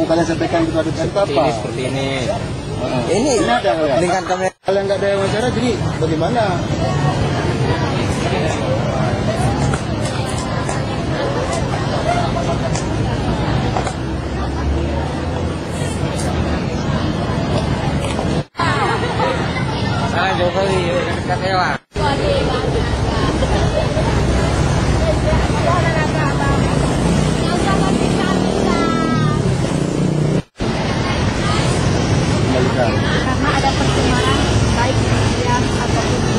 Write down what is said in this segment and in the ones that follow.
mau kalian sampaikan kepada DPR apa? Seperti ini. Ini ada Dengan kalian nggak ada wawancara, jadi bagaimana? jauh kali dekat hewan. Karena ada percemaran baik yang ataupun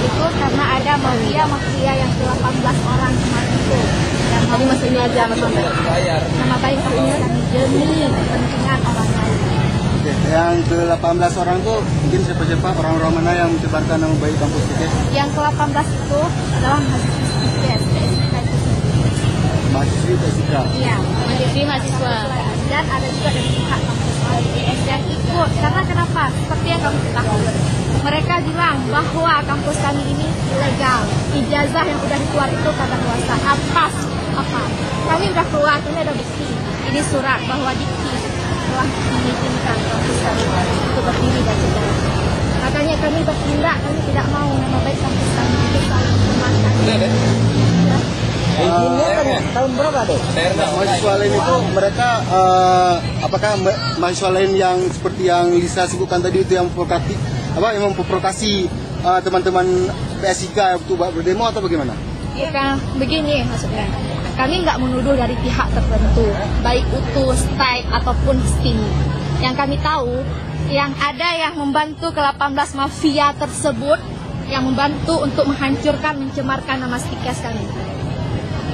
itu karena ada mafia yang 18 orang kemarin itu yang tadi masih ini aja nama baik ini kami demi kepentingan orang lain. Yang ke-18 orang itu mungkin siapa-siapa orang-orang mana yang mencebarkan nama baik kampus kita? Yang ke-18 itu adalah mahasiswi PSIK. Iya, mahasiswa. Dan ada juga dari pihak kampus yang ikut. Karena kenapa? Seperti yang kami ketahui, mereka bilang bahwa kampus kami ini ilegal. Ijazah yang sudah dikeluar itu kadaluarsa atas apa? Kami sudah keluar, ini ada bukti. Ini surat bahwa dikti telah mengizinkan kampus kami untuk berdiri dan sejarah. Makanya kami bertindak, kami tidak mau nama baik kampus kami itu selalu dimakan. Tahun berapa deh? Mahasiswa lain itu mereka apakah mahasiswa lain yang seperti yang Lisa sebutkan tadi itu yang provokatif, yang memprovokasi teman-teman PSIK untuk berdemo atau bagaimana? Ya kan begini maksudnya. Kami nggak menuduh dari pihak tertentu, baik UTU, STAIK ataupun STIM. Yang kami tahu, yang ada yang membantu ke-18 mafia tersebut, yang membantu untuk menghancurkan, mencemarkan nama STIKES kami.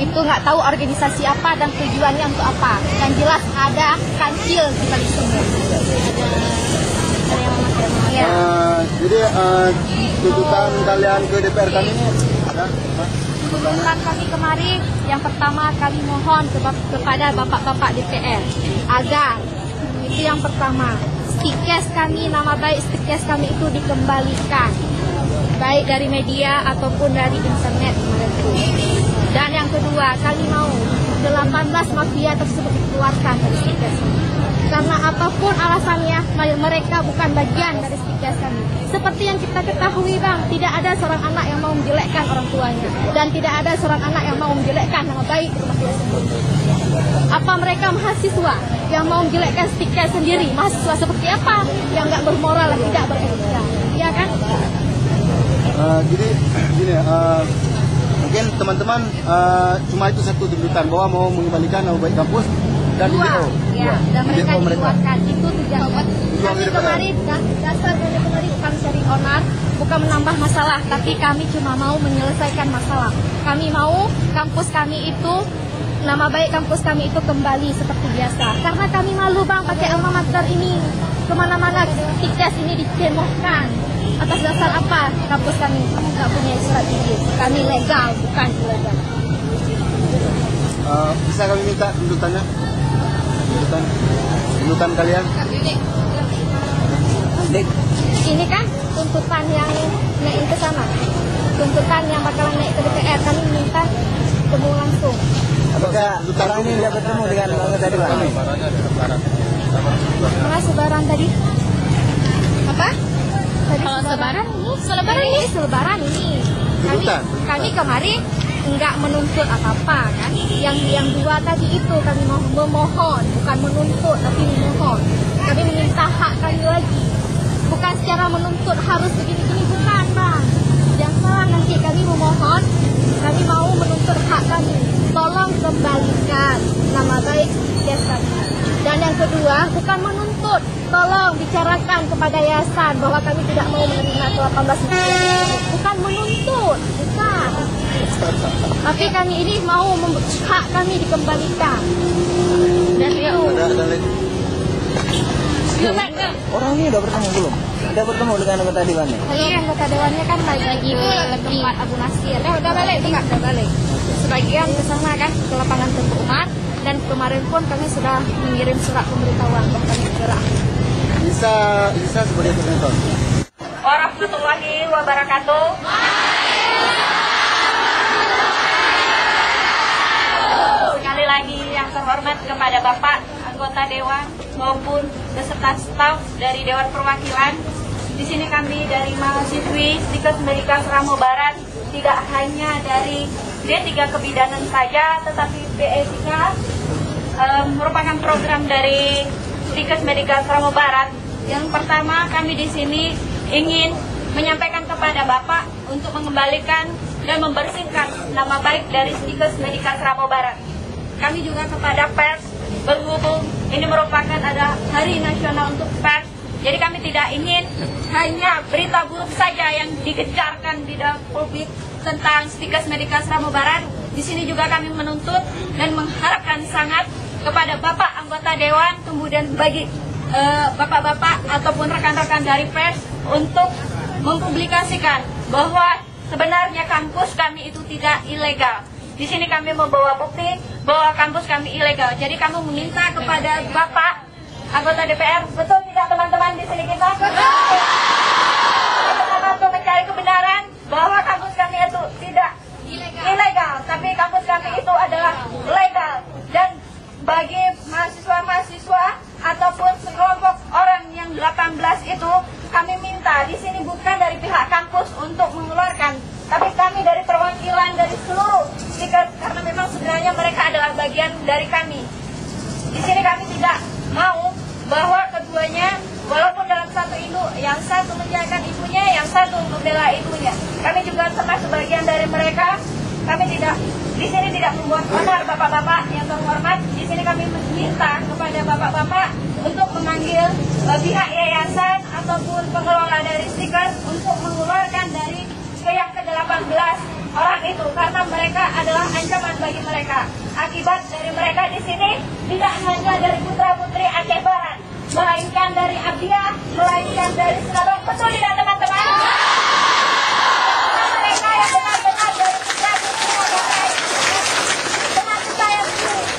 Itu nggak tahu organisasi apa dan tujuannya untuk apa. Yang jelas ada kancil di balik semua. Ya. Jadi tuntutan kalian ke DPR kami ini ada? Tuntutan kami kemarin, yang pertama kami mohon kepada bapak-bapak DPR agar itu yang pertama STIKES kami, nama baik STIKES kami itu dikembalikan, baik dari media ataupun dari internet kemarin itu. Dan yang kedua, kami mau 18 mafia tersebut dikeluarkan dari STIKES. Karena apapun alasannya, mereka bukan bagian dari STIKES kami. Seperti yang kita ketahui bang, tidak ada seorang anak yang mau menjelekkan orang tuanya. Dan tidak ada seorang anak yang mau menjelekkan nama baik rumah kita sendiri. Apa mereka mahasiswa yang mau menjelekkan STIKES sendiri? Mahasiswa seperti apa? Yang nggak bermoral dan tidak beretika. Iya kan? Jadi gini, mungkin teman-teman cuma itu satu tuntutan bahwa mau mengembalikan nama baik kampus dan DPO. Ya, dan mereka dikeluarkan. Itu tujuan. Kami kemarin dasar dari kemarin bukan cari onar, bukan menambah masalah, tapi kami cuma mau menyelesaikan masalah. Kami mau kampus kami itu, nama baik kampus kami itu kembali seperti biasa. Karena kami malu bang pakai alma mater ini kemana-mana STIKES ini dicemohkan. Atas dasar apa kampus kami nggak punya surat izin? Kami legal, bukan ilegal. Bisa kami minta tuntutannya? Tuntutan kalian? Ini kan tuntutan yang naik ke sana. Tuntutan yang bakalan naik ke DPR. Kami minta ketemu langsung. Apakah sekarang ini tidak bertemu dengan anggota dewan? Mana sebaran tadi? Apa? Kalau selebaran ini. Kami kemarin enggak menuntut apa-apa kan. Yang dua tadi itu kami mau memohon, bukan menuntut tapi memohon. Kami meminta hak kami lagi. Bukan secara menuntut harus begini-begini, bukan bang. Jangan salah, nanti kami memohon, kami mau menuntut hak kami. Tolong kembalikan nama baik STIKES kami. Dan yang kedua, bukan menuntut, tolong bicarakan kepada yayasan bahwa kami tidak mau menerima ke-18 bukan menuntut, bukan. Tapi kami ini mau hak kami dikembalikan. Dan itu. Orang ini udah bertemu belum? Udah bertemu dengan anggota dewannya? Iya, anggota dewannya kan lagi ke tempat Abu Nasir. Udah balik, udah balik. Sebagian ke sana kan, ke lapangan Tengku Umar. Dan kemarin pun kami sudah mengirim surat pemberitahuan bahwa kami segera. Bisa sebagai penonton. Warahmatullahi wabarakatuh. Sekali lagi yang terhormat hormat kepada Bapak anggota Dewan maupun beserta staf dari Dewan Perwakilan. Di sini kami dari mahasiswi Stikes Medika Seramo Barat, tidak hanya dari D3 Kebidanan saja, tetapi PSIK merupakan program dari Stikes Medika Seramo Barat. Yang pertama, kami di sini ingin menyampaikan kepada Bapak untuk mengembalikan dan membersihkan nama baik dari Stikes Medika Seramo Barat. Kami juga kepada pers, berhubung ini merupakan ada Hari Nasional untuk Pers, jadi kami tidak ingin hanya berita buruk saja yang dikejarkan di dalam publik tentang Stikes Medika Seramo Barat. Di sini juga kami menuntut dan mengharapkan sangat kepada Bapak anggota Dewan, kemudian bagi Bapak-bapak ataupun rekan-rekan dari pers untuk mempublikasikan bahwa sebenarnya kampus kami itu tidak ilegal. Di sini kami membawa bukti bahwa kampus kami ilegal. Jadi kami meminta kepada Bapak anggota DPR, betul tidak teman-teman di sini kita? Kita untuk mencari kebenaran bahwa kampus kami itu tidak ilegal, tapi kampus kami itu adalah legal. Dan bagi mahasiswa-mahasiswa ataupun sekelompok orang yang 18 itu, kami minta di sini bukan dari pihak kampus untuk mengeluarkan, tapi kami dari perwakilan dari seluruh Stikes, karena memang sebenarnya mereka adalah bagian dari kami. Di sini kami tidak mau bahwa keduanya, walaupun dalam satu induk, yang satu menjadikan ibunya, yang satu membela ibunya. Kami juga termasuk bagian dari mereka. Kami tidak di sini tidak membuat onar bapak-bapak yang terhormat. Di sini kami meminta kepada bapak-bapak untuk memanggil pihak yayasan ataupun pengelola dari Stikes untuk mengeluarkan dari yang ke-18 orang itu, karena mereka adalah ancaman bagi mereka. Akibat dari mereka di sini tidak hanya dari putra-putri Aceh Barat, melainkan dari Abdiya, melainkan dari Sinabang. Betul tidak teman-teman? Mereka yang benar-benar dari putra-putri Nagaraya. Teman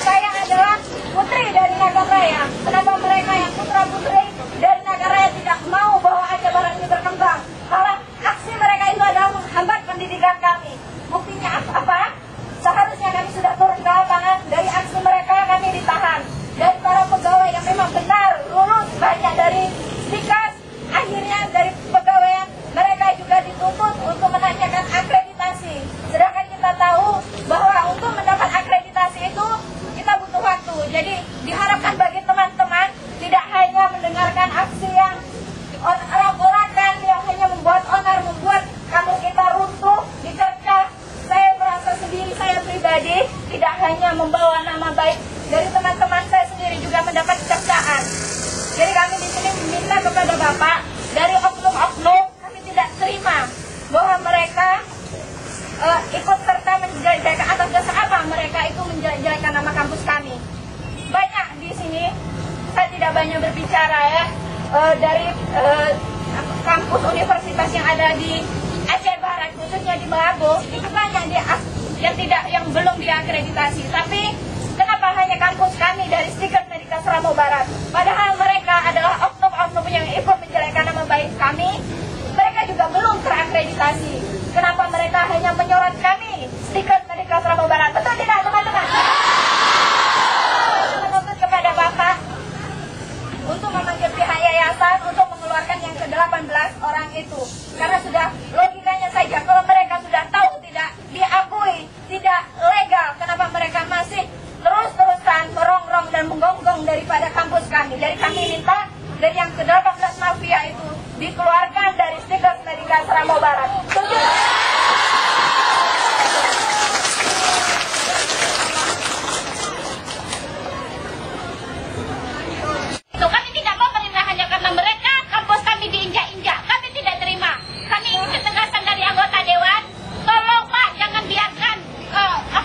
saya adalah putri dari Nagaraya. Kenapa mereka yang putra-putri dari Nagaraya tidak mau bahwa Aceh Barat ini berkembang? Malah aksi mereka itu adalah menghambat pendidikan kami. Buktinya apa? Seharusnya kami sudah turun ke lapangan. Dari aksi mereka kami ditahan. Dari para pegawai yang memang benar lulus banyak dari Stikes, akhirnya dari pegawai mereka juga dituntut untuk menanyakan akreditasi. Sedangkan kita tahu bahwa untuk mendapat akreditasi itu kita butuh waktu. Jadi diharapkan bagi teman-teman tidak hanya mendengarkan aksi yang orak-orakan yang hanya membuat onar, membuat kampus kita runtuh, dicercah. Saya merasa sendiri, saya pribadi tidak hanya membawa nama baik dari teman-teman, saya sendiri juga mendapat cercaan. Jadi kami di sini meminta kepada Bapak, dari oknum-oknum kami tidak terima bahwa mereka ikut serta menjelek-jelekan, atas dasar apa mereka itu menjelek-jelekan nama kampus kami. Banyak di sini, saya tidak banyak berbicara ya, dari kampus universitas yang ada di Aceh Barat, khususnya di Belago, itu banyak yang belum diakreditasi. Tapi kenapa hanya kampus kami dari Stikes Medika Seramo Barat? Padahal mereka adalah oknum-oknum yang ikut menjelekkan nama baik kami. Mereka juga belum terakreditasi. Kenapa mereka hanya menyorot kami, Stikes Medika Seramo Barat? Betul tidak teman-teman? Menuntut kepada Bapak untuk memanggil pihak yayasan untuk mengeluarkan yang ke-18 orang itu. Karena sudah logikanya saja, kalau mereka sudah tahu tidak diakui, tidak legal, kenapa mereka masih terus-terusan merongrong dan menggonggong daripada kampus kami. Jadi kami minta dari yang ke-18 mafia itu dikeluarkan dari Stikes Medika Seramo Barat. Itu kami tidak mau menerima hanya karena mereka kampus kami diinjak-injak. Kami tidak terima. Kami ingin ketegasan dari anggota Dewan. Tolong Pak, jangan biarkan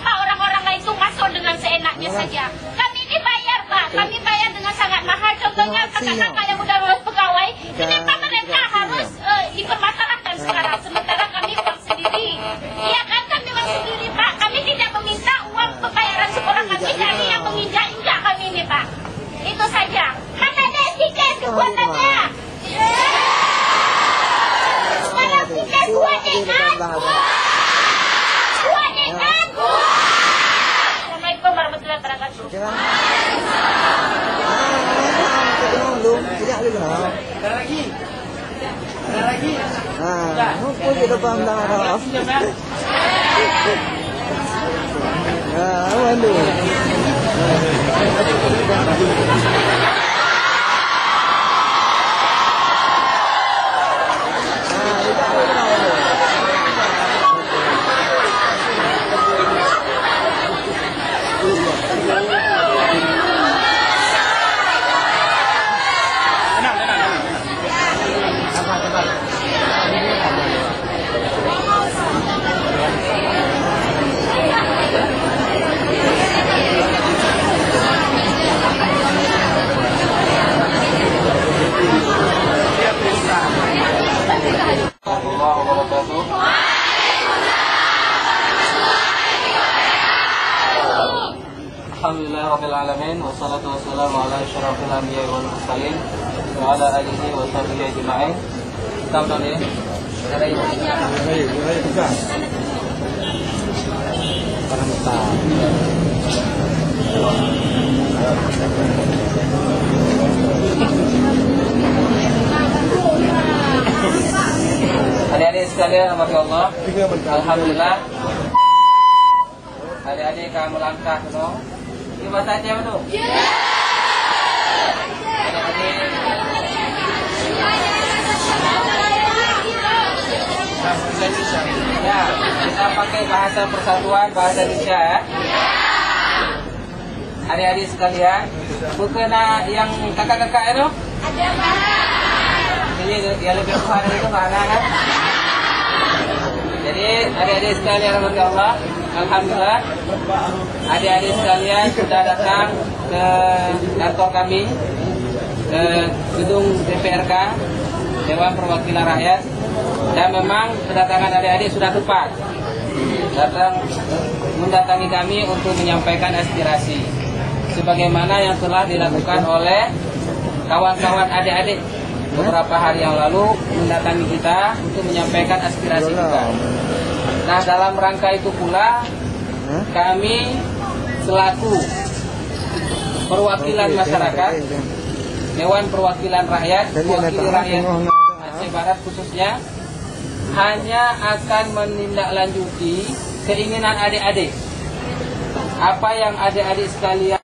orang-orang lain itu masuk dengan seenaknya saja. Kami dibayar Pak, kami bayar dengan sangat mahal. Contohnya kakak-kakak yang udah lulus pegawai, kenapa mereka harus dipermasalahkan sekarang, sementara kami uang sendiri. Iya kan, kami uang sendiri Pak. Kami tidak meminta uang pembayaran sekolah kami dari yang menginjak-injak kami ini Pak. Itu saja. Mana ada Stikes kekuatannya? Sekarang Stikes kuat dengan Assalamualaikum warahmatullahi wabarakatuh. Nah, ngumpul di depan tangan. Nah, waduh. Alhamdulillah Rabbil Alamin. Wassalatu wassalamu ala asyrafil anbiya wal mursalin wa ala alihi wa sahbihi ajma'in. Tamam ya. Adik-adik sekalian, rahmati Allah. Alhamdulillah. Adik-adik kamu langkah no. Ini bahasa Aceh apa tuh? Adik-adik. Ya, kita pakai bahasa persatuan, bahasa Indonesia ya. Adik-adik sekalian, bukan yang kakak-kakak itu? Ada Pak. Ini yang lebih besar itu mana kan? Jadi adik-adik sekalian, rahmati Allah. Alhamdulillah, adik-adik sekalian sudah datang ke kantor kami, ke gedung DPRK, Dewan Perwakilan Rakyat, dan memang kedatangan adik-adik sudah tepat. Datang mendatangi kami untuk menyampaikan aspirasi, sebagaimana yang telah dilakukan oleh kawan-kawan adik-adik beberapa hari yang lalu mendatangi kita untuk menyampaikan aspirasi kita. Nah, dalam rangka itu pula kami selaku perwakilan masyarakat, Dewan Perwakilan Rakyat, mewakili rakyat Aceh Barat khususnya, hanya akan menindaklanjuti keinginan adik-adik. Apa yang adik-adik sekalian